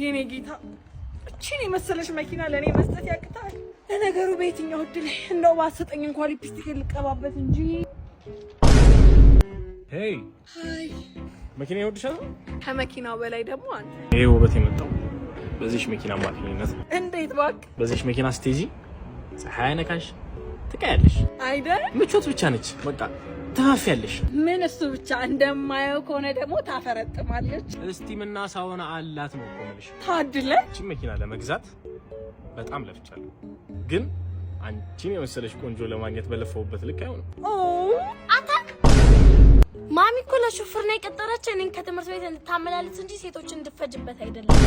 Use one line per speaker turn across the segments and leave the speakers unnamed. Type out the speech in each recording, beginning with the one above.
የኔ ጌታ እቺን የመሰለሽ መኪና ለኔ መስጠት ያቅታል። ለነገሩ በየትኛው እድል እንደው ባሰጠኝ እንኳን ሊፕስቲክ ልቀባበት እንጂ።
ሄይ
ሃይ
መኪና ይወድሻል?
ከመኪናው በላይ ደግሞ አንተ።
ይሄ ውበት የመጣው በዚህ መኪና ማግኘት።
እንዴት ባክ?
በዚህ መኪና ስቴጂ ፀሐይ ነካሽ ትቀያለሽ
አይደል?
ምቾት ብቻ ነች በቃ ታፋያለሽ።
ምን እሱ ብቻ እንደማየው ከሆነ ደግሞ ታፈረጥማለች።
እስቲምና ሳውና አላት ነው ቆምልሽ።
ታድለች።
እቺ መኪና ለመግዛት በጣም ለፍቻለሁ፣ ግን አንቺን የመሰለሽ ቆንጆ ለማግኘት በለፈውበት ልክ አይሆንም።
አታክ ማሚ እኮ ለሹፍር ነው የቀጠረችው እኔን ከትምህርት ቤት እንድታመላልስ እንጂ ሴቶችን እንድፈጅበት አይደለም።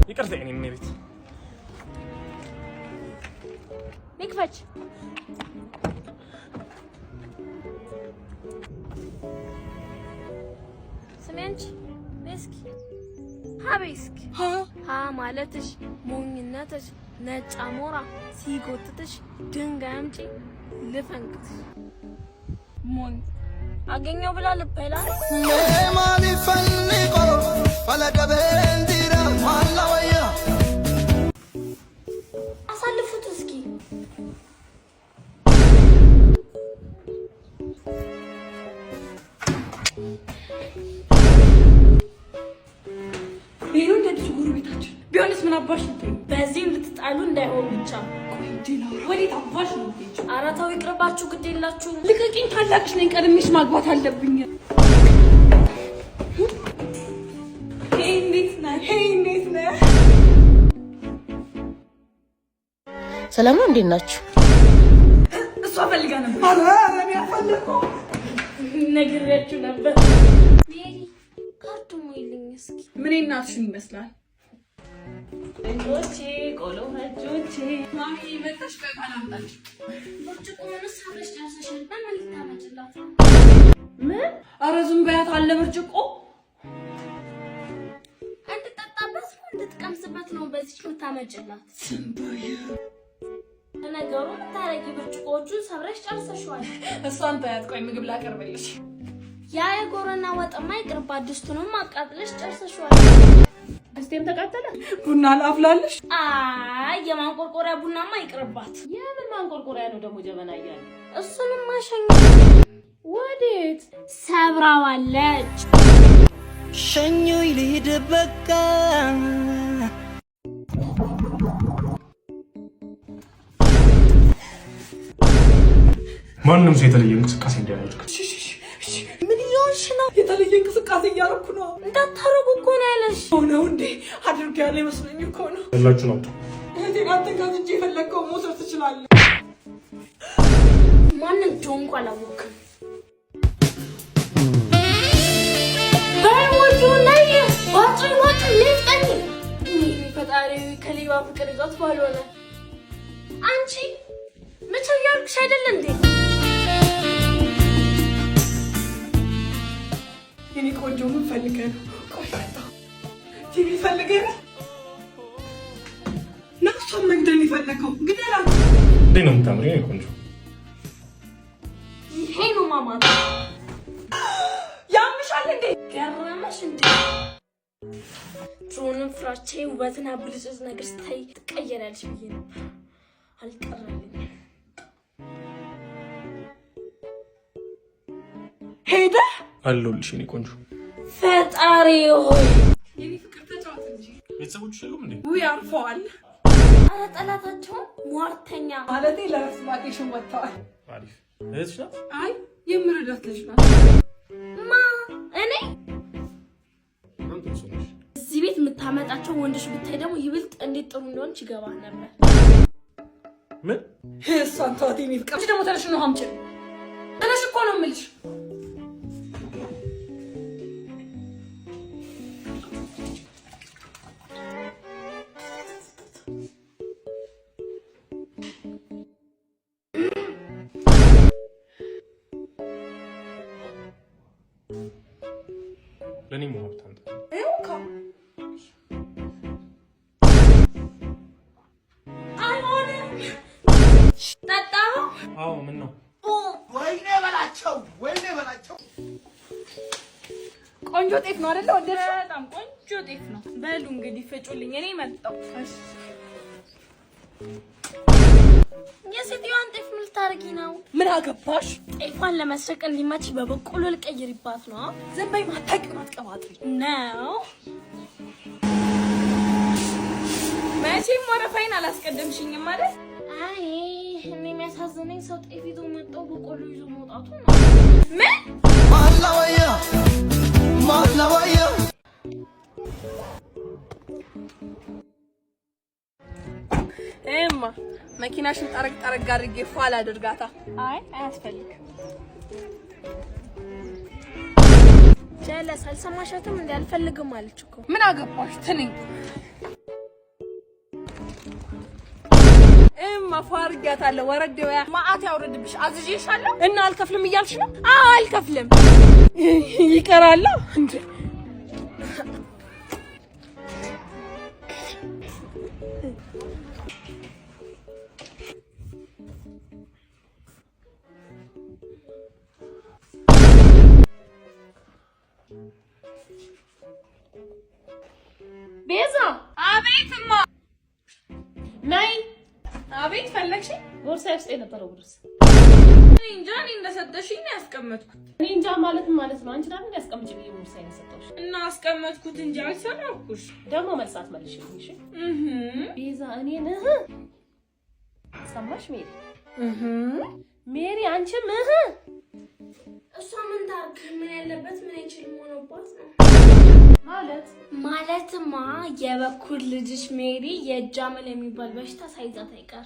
ይቅርታ እኔ ምን ቤት
ንክፈች። ስሜንች ቤስኪ ሀቤስኪ ሀ ማለትሽ ሞኝነትሽ ነጭ አሞራ ሲጎትትሽ ድንጋይ አምጪ ልፈንክትሽ ሞኝ አገኘው ብላ ልበላ
ለማን ይፈልቆ ፈለቀበንዲራ ማላወያ
አሳልፉት እስኪ
ይሄ እንደዚህ ጎረቤታችን ቢሆንስ ምን አባሽ ነው?
በዚህም ልትጣሉ እንዳይሆን ብቻ
ወዴት አባሽ ነው?
አራታው ይቅርባችሁ፣ ግድ የላችሁ።
ልቀቂኝ፣ ታላቅሽ ነኝ፣ ቀድሜሽ ማግባት አለብኝ። እንዴት ነህ?
ሰላም ነው። እንዴት ናችሁ?
እሷ ፈልጋ ነበር። አረም ያፈልከው
ነግሬያችሁ ነበር። ሜሪ ካርቱ ሞይልኝ እስኪ።
ምን እናትሽን ይመስላል?
እንጆቼ ቆሎ ሀጆቼ
ማሚ መጣሽ? ከቃላምጣች
ብርጭቆ ምንስ አብረሽ ጨርሰሻል? በምን ልታመጭላት?
ምን? ኧረ ዝም በያት አለ ብርጭቆ
እንድጠጣበት ነው እንድትቀምስበት ነው በዚህ ልታመጭላት?
ዝም በይ።
ለነገሩ ታረቂ ብርጭቆቹን ሰብረሽ ጨርሰሻል።
እሷን ታያት። ቆይ ምግብ ላቀርብልሽ።
ያ የጎረና ወጥማ ይቅርባት፣ ድስቱንም አቃጥለሽ ጨርሰሻል። ድስቴም ተቃጠለ።
ቡና ላፍላልሽ?
አይ የማንቆርቆሪያ ቡናማ ይቅርባት።
የምን ማንቆርቆሪያ ነው ደግሞ ጀበና እያለ?
እሱንም ማሸኝ።
ወዴት
ሰብራዋለች?
ሸኞይ ልሂድ በቃ
ማንንም ሰው የተለየ እንቅስቃሴ እንዲያደርግ።
ምን ይሆንሽ ነው? የተለየ እንቅስቃሴ እያደረኩ ነው።
እንዳታረጉ እኮ ነው ያለሽ።
ነው እንዴ? አድርግ ያለ ይመስለኝ እኮ ነው።
ያላችሁ ነው
እህቴን አንተ ጋዝጄ የፈለግከውን መውሰድ ትችላለህ።
ማን እንደሆንኩ አላወቅም። ባይሞቱ ላይ ዋጭ ሌጠኝ ፈጣሪ ከሌባ ፍቅር ይዟት ባልሆነ አንቺ መቼ ያልኩሽ አይደል እንዴ?
የኔ ቆንጆ ምን ፈልገህ ነው? ቆይ ቲቪ ፈልገህ ነው? ነፍሷን መግደል የፈለከው ግደላት።
እንዴት ነው የምታምሪው የኔ ቆንጆ?
ይሄ ነው ማማት።
ያምሻል እንዴ?
ገረመሽ እንዴ? ድሮንም ፍራቼ ውበትና ብልጭት ነገር ስታይ ትቀየራለሽ ብዬ ነበር። አልቀረልኝም።
ሄደ
አለሁልሽ የኔ ቆንጆ።
ፈጣሪ ሆይ
የኔ ፍቅር ተጫወት እንጂ።
ቤተሰቦችሽ የሉም እንዴ?
ውይ አርፈዋል።
አረ ጠላታቸውን ሟርተኛ
ማለቴ ለረፍት ባኬሽን ወጥተዋል።
አሪፍ እህትሽ ናት?
አይ የምረዳት ልጅ ናት።
ማ እኔ
አንተ ሰው ነሽ።
እዚህ ቤት የምታመጣቸው ወንዶች ብታይ ደግሞ ይብልጥ እንዴት ጥሩ እንደሆነች ይገባህ ነበር።
ምን?
እሷን ተዋት የኔ ፍቅር። ደግሞ ተነሽ ነው አምጪ። ተነሽ እኮ ነው የምልሽ።
ለኔ ሞት አንተ
እውካ
አይሆንም። ጠጣ።
አዎ ምን ነው?
ወይኔ በላቸው
ቆንጆ ጤፍ ነው አይደል? ወደድሽ?
በጣም ቆንጆ ጤፍ ነው። በሉ እንግዲህ ፍጩልኝ፣ እኔ መጣሁ።
የሴትዮዋን ጤፍ ምን ልታረጊ ነው?
ምን አገባሽ?
ጤፏን ለመስረቅ እንዲመች በበቆሎ ልቀይርባት ነው።
ዝም በይ፣ ማታውቂውን አትቀባጥሪ
ነው።
መቼም ወረፋይን አላስቀደምሽኝም ማለት?
አይ እኔ የሚያሳዝነኝ ሰው ጤፍ ይዞ መጣው በቆሎ ይዞ መውጣቱ ነው።
ምን
ማላወያ
እማ መኪናሽን ጠረግ ጠረግ አድርጌ ፏል አድርጋታ።
አይ አያስፈልግም።
ጀለስ አልሰማሻትም? እንዴ አልፈልግም አለች እኮ።
ምን አገባሽ? ትንኝ እማ ፏርጋታለሁ። ወረድ ወያ ማአት ያውርድብሽ። አዝዤሻለሁ እና አልከፍልም እያልሽ ነው?
አዎ አልከፍልም።
ይቀራል እንዴ?
ቤዛ
አቤትማ።
ነይ።
አቤት ፈለግሽ?
ቦርሳዬ ውስጥ የነበረው ብርስ
እኔ እንጃ፣ እኔ እንደሰጠሽኝ ነው ያስቀመጥኩት።
እኔ እንጃ ማለት ማለት ነው። አንቺ ደግሞ ያስቀምጪ ብዬ ቦርሳዬን ሰጠሁሽ
እና አስቀመጥኩት እንጂ አልሰራኩሽ።
ደግሞ መልሳት መልሽልኝ። እሺ ቤዛ እኔን ሰማሽ? ሜሪ ሜሪ አንቺም
እሷ ምን ታርግ? ምን ያለበት ምን አይችልም ሆኖባት ነው ማለትማ የበኩር ልጅሽ ሜሪ የጃመል የሚባል በሽታ ሳይዛት አይቀር።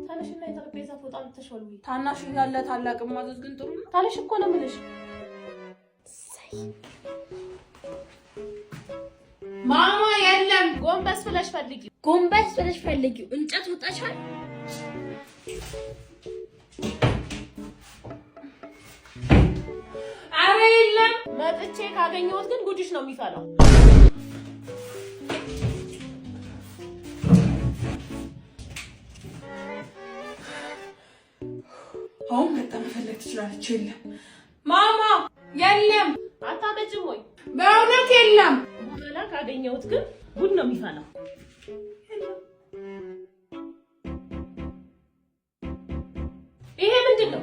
ታነሽና የጠረጴዛ ፎጣ ልትሾልኝ።
ታናሽ ያለ ታላቅ ማዘዝ ግን ጥሩ ነው።
ታነሽ እኮ ነው የምልሽ።
ማማ የለም።
ጎንበስ ብለሽ ፈልጊ።
ጎንበስ ብለሽ ፈልጊው። እንጨት ወጣሻል።
አረ የለም።
መጥቼ ካገኘሁት ግን ጉድሽ ነው የሚፈላው።
አሁን መጣ መፈለግ ትችላለች። የለም ማማ የለም።
አታመጭም ወይ?
በእውነት የለም።
በኋላ ካገኘሁት ግን ጉድ ነው የሚፈላው። ይሄ ምንድን ነው?